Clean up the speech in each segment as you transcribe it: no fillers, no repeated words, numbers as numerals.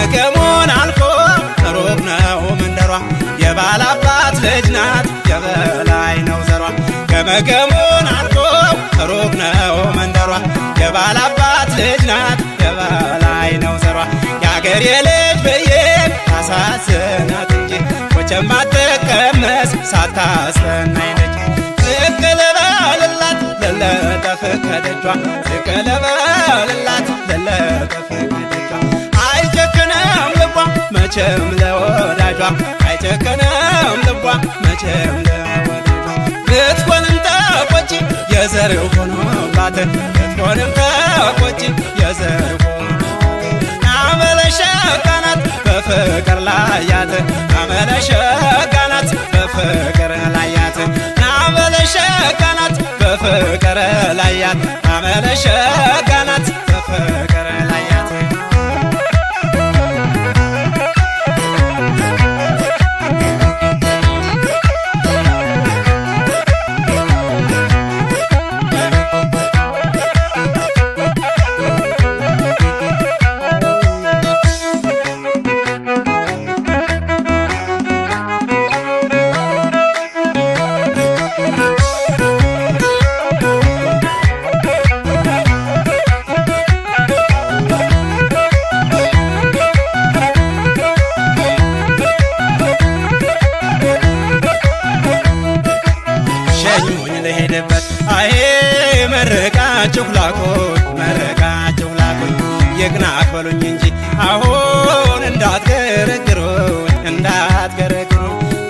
ከመገሙን አልፎ ሩቅ ነው መንደሯ የባላባት ልጅ ናት የበላይ ነው ዘሯ ከመገሙን አልፎ ሩቅ ነው መንደሯ የባላባት ልጅ ናት የበላይ ነው ዘሯ የአገሬ ልጅ ብዬ አሳዝናት እንጂ ወቸም አትቀመስ ሳታስጠናኝ ነች ዝቅ ልበልላት ልለጠፍ ከደጇ ዝቅ ልበልላት ልለጠፍ ከደጇ አይጨክንም ልቧ መቼም ለወዳጇ አይጨክንም ልቧ መቼም ለወዳጇ ልትሆንም ተቆጪ የዘር ሆኖባት ልትሆንም ተቆጪ የዘር አመለሸጋናት በፍቅር ላያት አመለሸጋናት በፍቅር ላያት አመለሸጋናት በፍቅር ላያት አመለሸጋናት በፍቅር ላያት አይ መረቃችሁ ላኩኝ ይቅናክ በሉኝ እንጂ አሁን እንዳትገረግሩኝ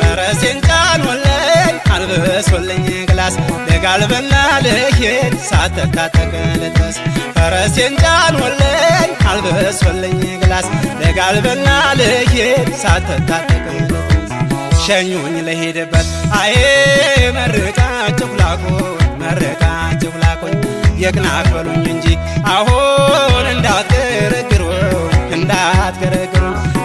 ፈረሴን ጫኑልኝ አልብሱልኝ ግላስ ልጋልብና ልሄድ ሳትታጠቅ ልድረስ ፈረሴን ጫኑልኝ አልብሱልኝ ግላስ ልጋልብና ልሄድ ሳትታጠቅ ልድረስ ሸኙኝ ልሄድበት አይ መረቃችሁ ላኩኝ ይቅናክ በሉኝ እንጂ አሁን እንዳትገረግሩኝ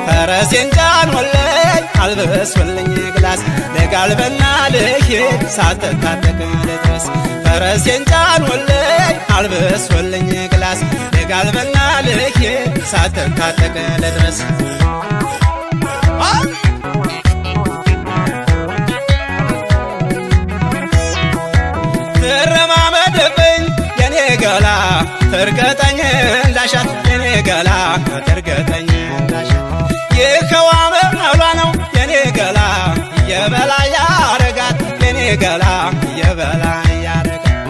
ፈረሴን ጫኑልኝ አልብሱልኝ ግላስ ልጋልብና ልሄድ ሳትታጠቅ ልድረስ ፈረሴን ጫኑልኝ አልብሱልኝ ግላስ ልጋልብና ልሄድ ሳትታጠቅ ልድረስ ትረማመድብኝ የኔ ገላ ትርገጠኝ እንዳሻት የኔ ገላ ትርገጠኝ እንዳሻት ይኸዋም መብሏ ነው የኔ ገላ የበላይ ያረጋት የኔ ገላ የበላይ ያረጋት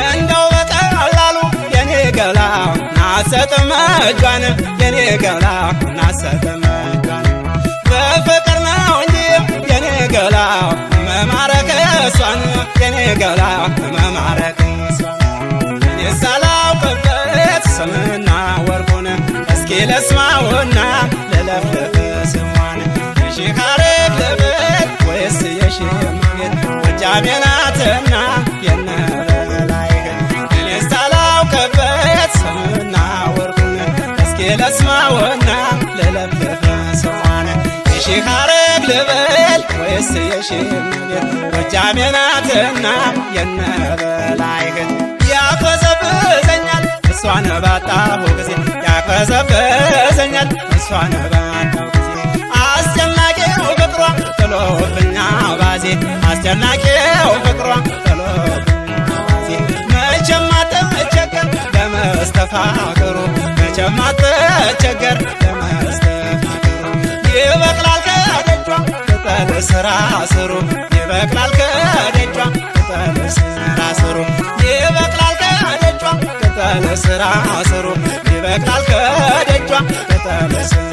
እንደው በቀላሉ የኔ ገላ ናሰጥም እጇን የኔ ገላ ናሰጥም እጇን በፍቅር ነው እንጂ የኔ ገላ መማረክ እሷን የኔ ገላ መማረክ እሷን የሳላውቅበት ስምና ወርቁን እስኪ ለስማውና ልለፍልፍ ስሟን የሺህ ሐረግ ልበል ወይስ የሺህ መንገድ ጎጃሜ ናትና የነበላይህን እኔስ ሳላውቅበት ስምና ወርቁን እስኪ ለስማውና ልለፍልፍ ስሟን የሺህ ሐረግ ልበል ወይስ የሺህ መንገድ ጎጃሜ ናትና የነበላይህን ያፈዘብዘኛል እሷን ባጣሁ ጊዜ ያፈዘብዘኛል እሷን ባጣሁ ጊዜ አስጨናቂው ፍቅሯ ጥሎብኛ ባዜ አስጨናቂው ፍቅሯ ጥሎብኛ ባዜ መቼም አትቸገር ለመስተፋቅሩ መቼም አትቸገር ለመስተፋቅሩ ይበቅላል ከደጇ ቅጠል ስራ ስሩ ይበቅላል ከደጇ ቅጠል ስራ ስሩ ይበቅላል ከደጇ ቅጠል ስራ ስሩ ይበቅላል ከደጇ ቅጠል ስራ